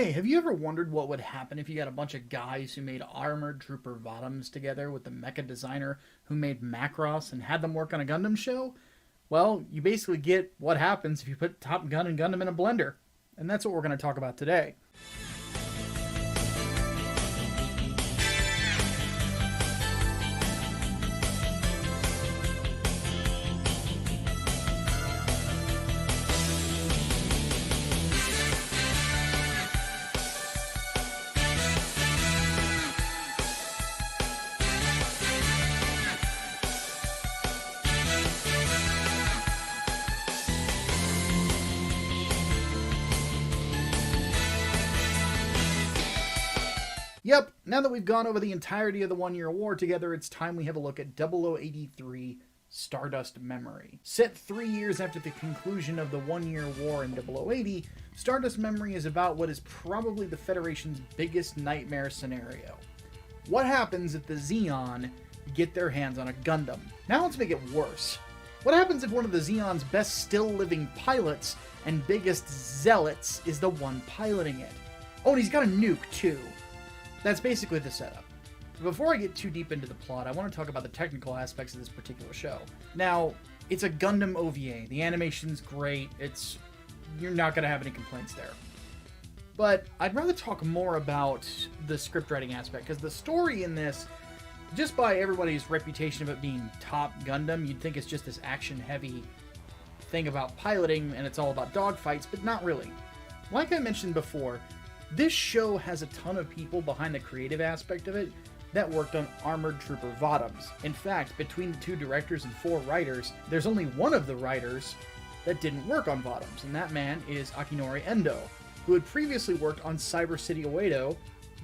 Hey, have you ever wondered what would happen if you got a bunch of guys who made Armored Trooper VOTOMS together with the mecha designer who made Macross and had them work on a Gundam show? Well, you basically get what happens if you put Top Gun and Gundam in a blender. And that's what we're going to talk about today. Yep, now that we've gone over the entirety of the 1 Year War together, it's time we have a look at 0083 Stardust Memory. Set 3 years after the conclusion of the 1 Year War in 0080, Stardust Memory is about what is probably the Federation's biggest nightmare scenario. What happens if the Zeon get their hands on a Gundam? Now let's make it worse. What happens if one of the Zeon's best still-living pilots and biggest zealots is the one piloting it? Oh, and he's got a nuke, too. That's basically the setup. Before I get too deep into the plot, I want to talk about the technical aspects of this particular show. Now, it's a Gundam OVA. The animation's great. You're not going to have any complaints there. But I'd rather talk more about the script writing aspect, because the story in this, just by everybody's reputation of it being Top Gundam, you'd think it's just this action-heavy thing about piloting, and it's all about dogfights, but not really. Like I mentioned before, this show has a ton of people behind the creative aspect of it that worked on Armored Trooper VOTOMS. In fact, between the two directors and 4 writers, there's only one of the writers that didn't work on VOTOMS, and that man is Akinori Endo, who had previously worked on Cyber City Oedo,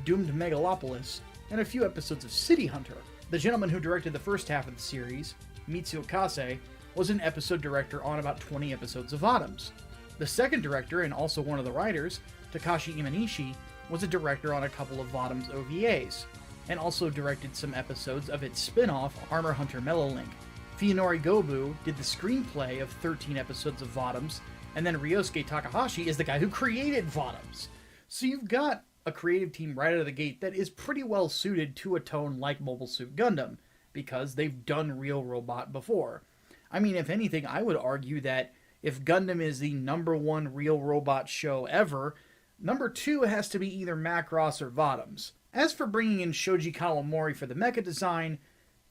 Doomed Megalopolis, and a few episodes of City Hunter. The gentleman who directed the first half of the series, Mitsuo Kase, was an episode director on about 20 episodes of VOTOMS. The second director, and also one of the writers, Takashi Imanishi, was a director on a couple of VOTOMS OVAs, and also directed some episodes of its spin-off, Armor Hunter Melolink. Fuyunori Gobu did the screenplay of 13 episodes of VOTOMS, and then Ryosuke Takahashi is the guy who created VOTOMS. So you've got a creative team right out of the gate that is pretty well suited to a tone like Mobile Suit Gundam, because they've done real robot before. I mean, if anything, I would argue that if Gundam is the #1 real robot show ever, #2 has to be either Macross or VOTOMS. As for bringing in Shoji Kawamori for the mecha design,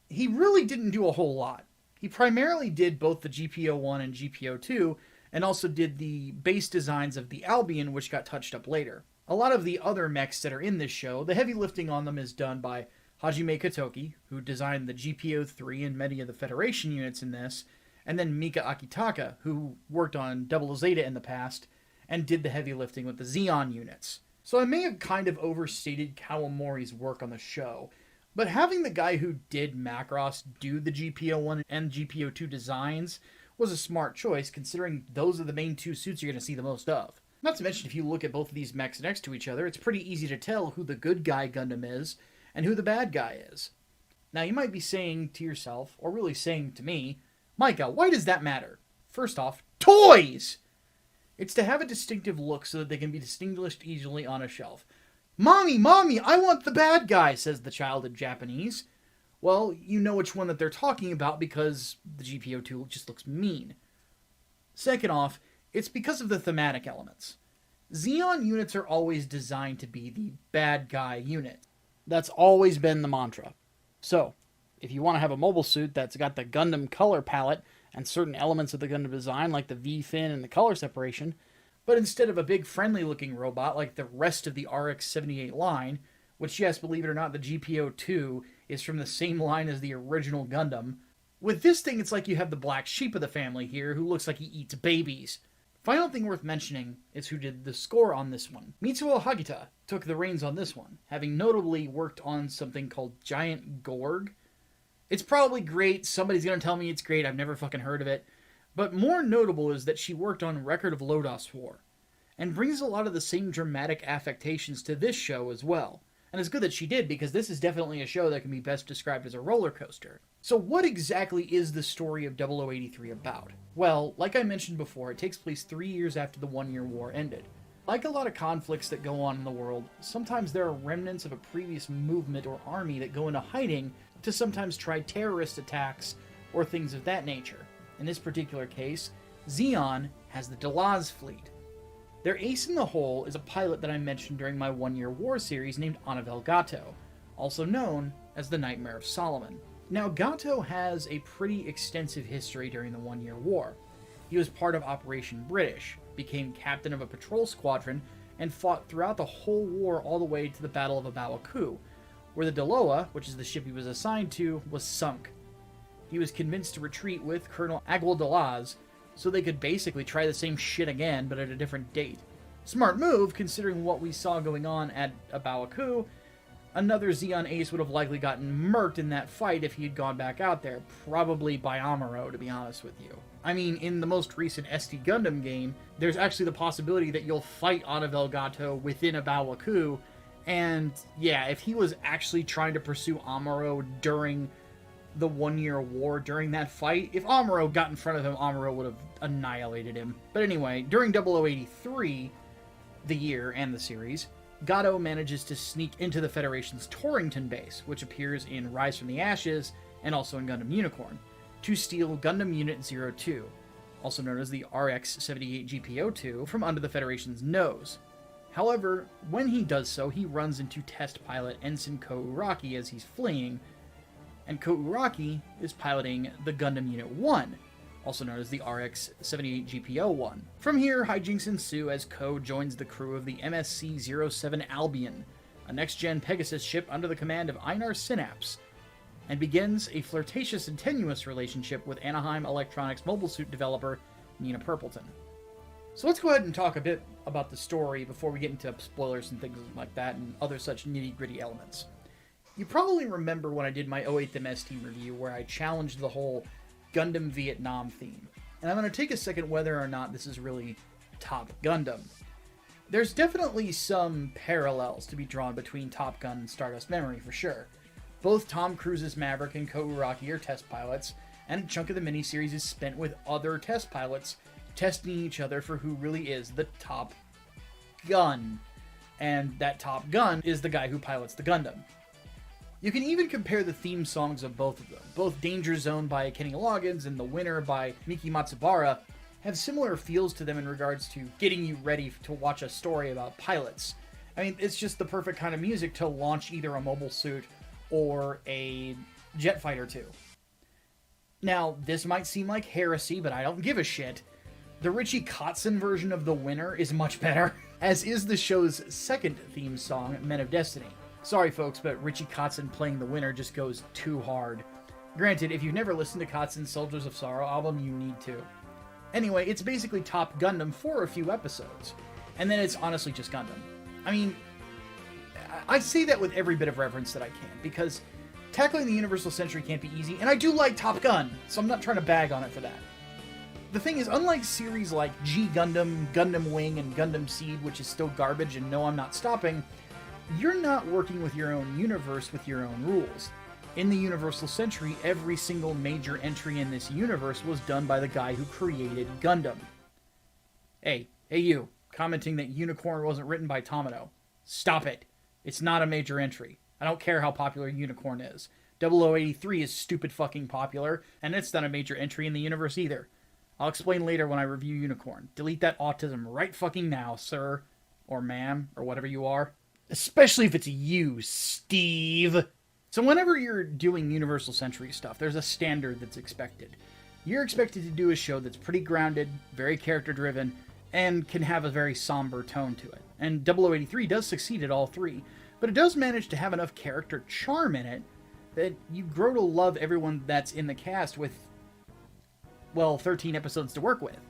he really didn't do a whole lot. He primarily did both the GP01 and GP02, and also did the base designs of the Albion, which got touched up later. A lot of the other mechs that are in this show, the heavy lifting on them is done by Hajime Katoki, who designed the GP03 and many of the Federation units in this, and then Mika Akitaka, who worked on Double Zeta in the past, and did the heavy lifting with the Zeon units. So I may have kind of overstated Kawamori's work on the show, but having the guy who did Macross do the GP01 and GP02 designs was a smart choice, considering those are the main 2 suits you're going to see the most of. Not to mention, if you look at both of these mechs next to each other, it's pretty easy to tell who the good guy Gundam is and who the bad guy is. Now you might be saying to yourself, or really saying to me, Micah, why does that matter? First off, toys! It's to have a distinctive look so that they can be distinguished easily on a shelf. Mommy, I want the bad guy, says the child in Japanese. Well, you know which one that they're talking about because the GP02 just looks mean. Second off, it's because of the thematic elements. Zeon units are always designed to be the bad guy unit. That's always been the mantra. So, if you want to have a mobile suit that's got the Gundam color palette and certain elements of the Gundam design, like the V-fin and the color separation, but instead of a big friendly-looking robot like the rest of the RX-78 line, which, yes, believe it or not, the GP02 is from the same line as the original Gundam, with this thing it's like you have the black sheep of the family here who looks like he eats babies. Final thing worth mentioning is who did the score on this one. Mitsuo Hagita took the reins on this one, having notably worked on something called Giant Gorg. It's probably great, somebody's gonna tell me it's great, I've never fucking heard of it. But more notable is that she worked on Record of Lodos War, and brings a lot of the same dramatic affectations to this show as well. And it's good that she did, because this is definitely a show that can be best described as a roller coaster. So what exactly is the story of 0083 about? Well, like I mentioned before, it takes place 3 years after the 1 Year War ended. Like a lot of conflicts that go on in the world, sometimes there are remnants of a previous movement or army that go into hiding to sometimes try terrorist attacks or things of that nature. In this particular case, Zeon has the Delaz fleet. Their ace in the hole is a pilot that I mentioned during my one-year war series named Anavel Gato, also known as the Nightmare of Solomon. Now, Gato has a pretty extensive history during the one-year war. He was part of Operation British, became captain of a patrol squadron, and fought throughout the whole war all the way to the Battle of Abawaku, where the Deloa, which is the ship he was assigned to, was sunk. He was convinced to retreat with Colonel Aguil Delaz, so they could basically try the same shit again, but at a different date. Smart move, considering what we saw going on at Abawaku. Another Zeon ace would have likely gotten murked in that fight if he had gone back out there, probably by Amuro, to be honest with you. I mean, in the most recent SD Gundam game, there's actually the possibility that you'll fight Anavel Gato within Abawaku, and yeah, if he was actually trying to pursue Amuro during the one-year war, during that fight, if Amuro got in front of him, Amuro would have annihilated him. But anyway, during 0083, the year and the series, Gato manages to sneak into the Federation's Torrington base, which appears in Rise from the Ashes and also in Gundam Unicorn, to steal Gundam Unit 02, also known as the RX-78 GPO-2, from under the Federation's nose. However, when he does so, he runs into test pilot Ensign Ko Uraki as he's fleeing, and Ko Uraki is piloting the Gundam Unit 1, also known as the RX-78 GPO-1. From here, hijinks ensue as Ko joins the crew of the MSC-07 Albion, a next-gen Pegasus ship under the command of Einar Synapse, and begins a flirtatious and tenuous relationship with Anaheim Electronics mobile suit developer Nina Purpleton. So let's go ahead and talk a bit about the story before we get into spoilers and things like that and other such nitty-gritty elements. You probably remember when I did my 08 MS Team review where I challenged the whole Gundam Vietnam theme, and I'm going to take a second whether or not this is really Top Gundam. There's definitely some parallels to be drawn between Top Gun and Stardust Memory for sure. Both Tom Cruise's Maverick and Ko Uraki are test pilots, and a chunk of the miniseries is spent with other test pilots testing each other for who really is the top gun. And that top gun is the guy who pilots the Gundam. You can even compare the theme songs of both of them. Both Danger Zone by Kenny Loggins and The Winner by Miki Matsubara have similar feels to them in regards to getting you ready to watch a story about pilots. I mean, it's just the perfect kind of music to launch either a mobile suit or a jet fighter too. Now, this might seem like heresy, but I don't give a shit. The Ritchie Kotzen version of The Winner is much better, as is the show's second theme song, Men of Destiny. Sorry folks, but Ritchie Kotzen playing The Winner just goes too hard. Granted, if you've never listened to Kotzen's Soldiers of Sorrow album, you need to. Anyway, it's basically Top Gundam for a few episodes, and then it's honestly just Gundam. I mean, I say that with every bit of reverence that I can, because tackling the Universal Century can't be easy, and I do like Top Gun, so I'm not trying to bag on it for that. The thing is, unlike series like G Gundam, Gundam Wing, and Gundam Seed, which is still garbage and no, I'm not stopping, you're not working with your own universe with your own rules. In the Universal Century, every single major entry in this universe was done by the guy who created Gundam. Hey you, commenting that Unicorn wasn't written by Tomino. Stop it. It's not a major entry. I don't care how popular Unicorn is. 0083 is stupid fucking popular, and it's not a major entry in the universe either. I'll explain later when I review Unicorn. Delete that autism right fucking now, sir. Or ma'am, or whatever you are. Especially if it's you, Steve. So whenever you're doing Universal Century stuff, there's a standard that's expected. You're expected to do a show that's pretty grounded, very character-driven, and can have a very somber tone to it. And 0083 does succeed at all three, but it does manage to have enough character charm in it that you grow to love everyone that's in the cast with, well, 13 episodes to work with.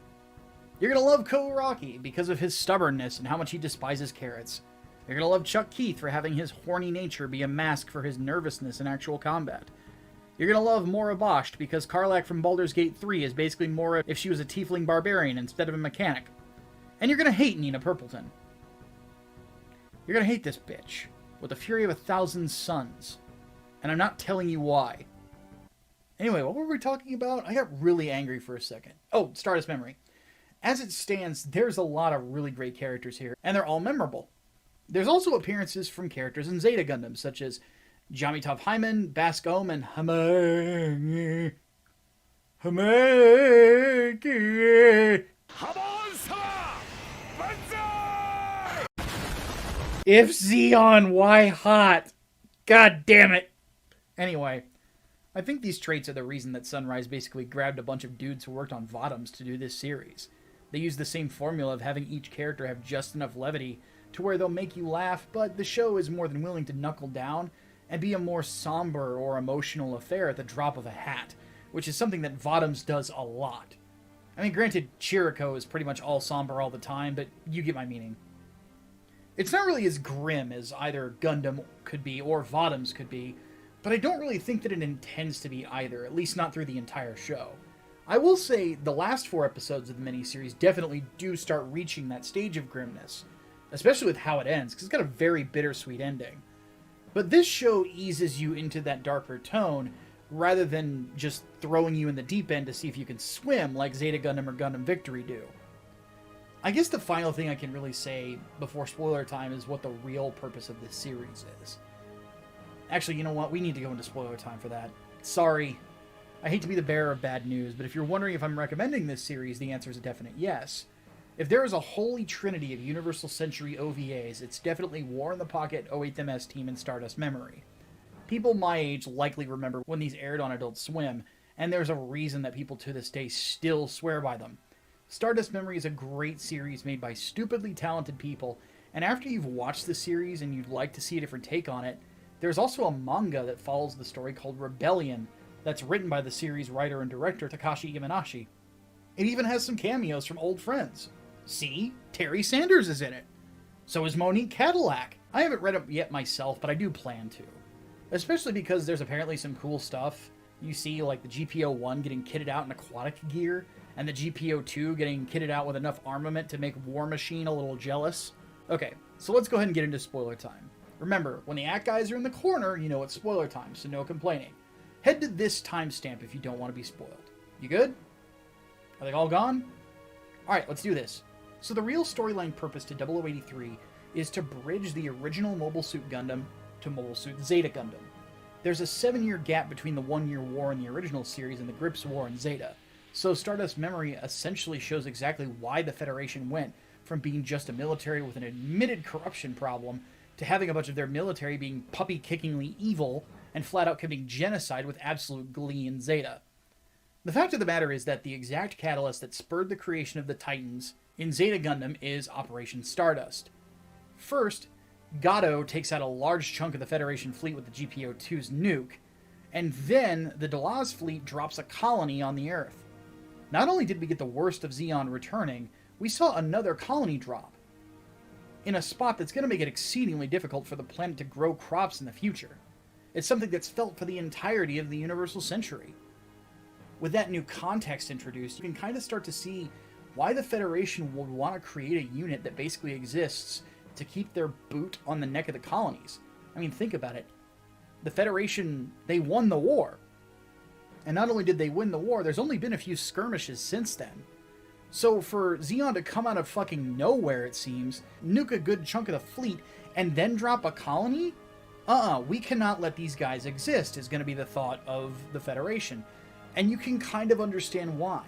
You're going to love Ko Uraki because of his stubbornness and how much he despises carrots. You're going to love Chuck Keith for having his horny nature be a mask for his nervousness in actual combat. You're going to love Mora Bosch because Karlak from Baldur's Gate 3 is basically Mora if she was a tiefling barbarian instead of a mechanic. And you're going to hate Nina Purpleton. You're going to hate this bitch with the fury of 1,000 suns. And I'm not telling you why. Anyway, what were we talking about? I got really angry for a second. Oh, Stardust Memory. As it stands, there's a lot of really great characters here, and they're all memorable. There's also appearances from characters in Zeta Gundam, such as Jamitov Hyman, Bascom, and Hamaki. If Zeon, why hot? God damn it. Anyway, I think these traits are the reason that Sunrise basically grabbed a bunch of dudes who worked on VOTOMS to do this series. They used the same formula of having each character have just enough levity to where they'll make you laugh, but the show is more than willing to knuckle down and be a more somber or emotional affair at the drop of a hat, which is something that VOTOMS does a lot. I mean, granted, Chirico is pretty much all somber all the time, but you get my meaning. It's not really as grim as either Gundam could be or VOTOMS could be, but I don't really think that it intends to be either, at least not through the entire show. I will say the last 4 episodes of the miniseries definitely do start reaching that stage of grimness, especially with how it ends, because it's got a very bittersweet ending. But this show eases you into that darker tone, rather than just throwing you in the deep end to see if you can swim like Zeta Gundam or Gundam Victory do. I guess the final thing I can really say before spoiler time is what the real purpose of this series is. Actually, you know what? We need to go into spoiler time for that. Sorry. I hate to be the bearer of bad news, but if you're wondering if I'm recommending this series, the answer is a definite yes. If there is a holy trinity of Universal Century OVAs, it's definitely War in the Pocket, 08MS Team, and Stardust Memory. People my age likely remember when these aired on Adult Swim, and there's a reason that people to this day still swear by them. Stardust Memory is a great series made by stupidly talented people, and after you've watched the series and you'd like to see a different take on it, there's also a manga that follows the story called Rebellion that's written by the series writer and director Takashi Imanashi. It even has some cameos from old friends. See? Terry Sanders is in it. So is Monique Cadillac. I haven't read it yet myself, but I do plan to. Especially because there's apparently some cool stuff. You see, like the GPO-1 getting kitted out in aquatic gear, and the GPO-2 getting kitted out with enough armament to make War Machine a little jealous. Okay, so let's go ahead and get into spoiler time. Remember, when the ACT guys are in the corner, you know it's spoiler time, so no complaining. Head to this timestamp if you don't want to be spoiled. You good? Are they all gone? Alright, let's do this. So the real storyline purpose to 0083 is to bridge the original Mobile Suit Gundam to Mobile Suit Zeta Gundam. There's a 7-year gap between the 1-year war in the original series and the Grips War in Zeta, so Stardust Memory essentially shows exactly why the Federation went from being just a military with an admitted corruption problem to having a bunch of their military being puppy-kickingly evil and flat-out committing genocide with absolute glee in Zeta. The fact of the matter is that the exact catalyst that spurred the creation of the Titans in Zeta Gundam is Operation Stardust. First, Gato takes out a large chunk of the Federation fleet with the GPO-2's nuke, and then the Delaz fleet drops a colony on the Earth. Not only did we get the worst of Zeon returning, we saw another colony drop, in a spot that's going to make it exceedingly difficult for the planet to grow crops in the future. It's something that's felt for the entirety of the Universal Century. With that new context introduced, you can kind of start to see why the Federation would want to create a unit that basically exists to keep their boot on the neck of the colonies. I mean, think about it. The Federation, they won the war. And not only did they win the war, there's only been a few skirmishes since then. So for Zeon to come out of fucking nowhere, it seems, nuke a good chunk of the fleet, and then drop a colony? We cannot let these guys exist, is going to be the thought of the Federation. And you can kind of understand why.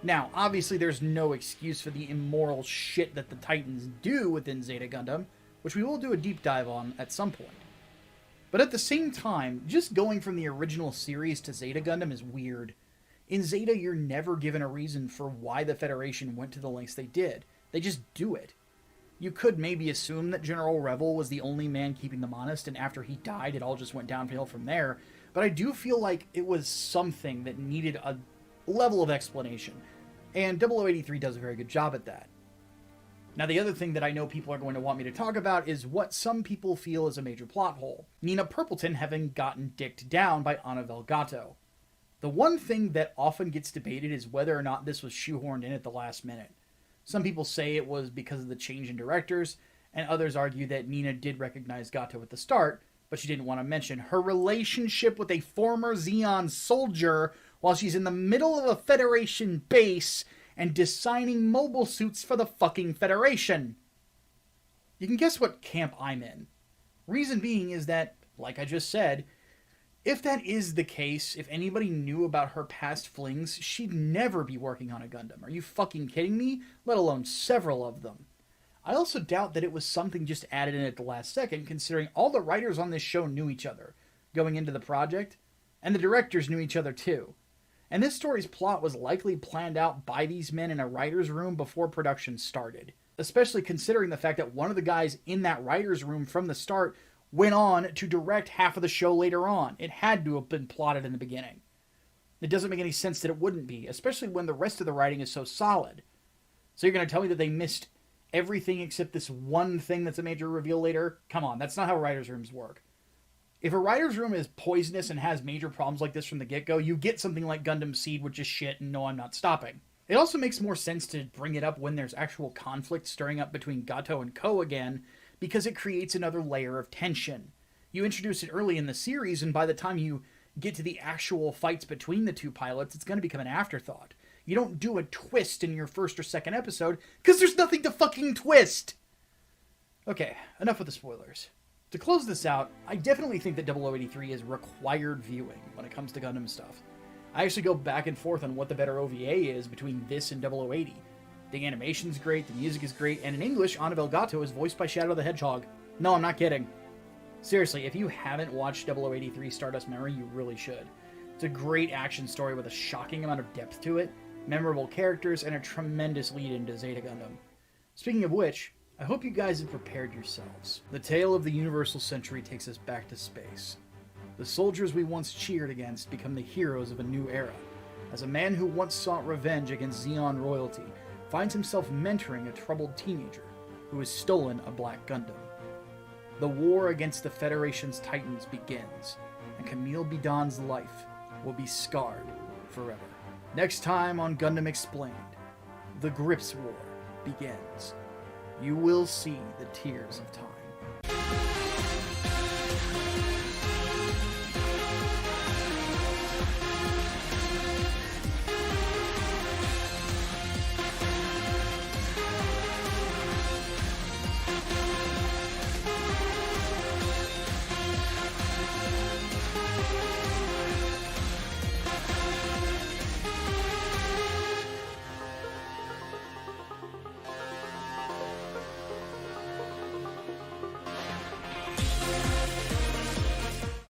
Now, obviously there's no excuse for the immoral shit that the Titans do within Zeta Gundam, which we will do a deep dive on at some point. But at the same time, just going from the original series to Zeta Gundam is weird. In Zeta, you're never given a reason for why the Federation went to the lengths they did. They just do it. You could maybe assume that General Revel was the only man keeping them honest, and after he died, it all just went downhill from there. But I do feel like it was something that needed a level of explanation. And 0083 does a very good job at that. Now, the other thing that I know people are going to want me to talk about is what some people feel is a major plot hole. Nina Purpleton having gotten dicked down by Ana Velgato. The one thing that often gets debated is whether or not this was shoehorned in at the last minute. Some people say it was because of the change in directors, and others argue that Nina did recognize Gato at the start, but she didn't want to mention her relationship with a former Zeon soldier while she's in the middle of a Federation base, and designing mobile suits for the fucking Federation. You can guess what camp I'm in. Reason being is that, like I just said, if that is the case, if anybody knew about her past flings, she'd never be working on a Gundam. Are you fucking kidding me? Let alone several of them. I also doubt that it was something just added in at the last second, considering all the writers on this show knew each other going into the project, and the directors knew each other too. And this story's plot was likely planned out by these men in a writer's room before production started, especially considering the fact that one of the guys in that writer's room from the start went on to direct half of the show later on. It had to have been plotted in the beginning. It doesn't make any sense that it wouldn't be, especially when the rest of the writing is so solid. So you're going to tell me that they missed everything except this one thing that's a major reveal later? Come on, that's not how writers' rooms work. If a writer's room is poisonous and has major problems like this from the get-go, you get something like Gundam Seed, which is shit, and no, I'm not stopping. It also makes more sense to bring it up when there's actual conflict stirring up between Gato and Ko again, because it creates another layer of tension. You introduce it early in the series, and by the time you get to the actual fights between the two pilots, it's going to become an afterthought. You don't do a twist in your first or second episode, because there's nothing to fucking twist! Okay, enough with the spoilers. To close this out, I definitely think that 0083 is required viewing when it comes to Gundam stuff. I actually go back and forth on what the better OVA is between this and 0080. The animation's great, the music is great, and in English, Annabelle Gato is voiced by Shadow the Hedgehog. No, I'm not kidding. Seriously, if you haven't watched 0083 Stardust Memory, you really should. It's a great action story with a shocking amount of depth to it, memorable characters, and a tremendous lead into Zeta Gundam. Speaking of which, I hope you guys have prepared yourselves. The tale of the Universal Century takes us back to space. The soldiers we once cheered against become the heroes of a new era, as a man who once sought revenge against Zeon royalty finds himself mentoring a troubled teenager who has stolen a Black Gundam. The war against the Federation's Titans begins, and Camille Bidan's life will be scarred forever. Next time on Gundam Explained, the Grips War begins. You will see the tears of time.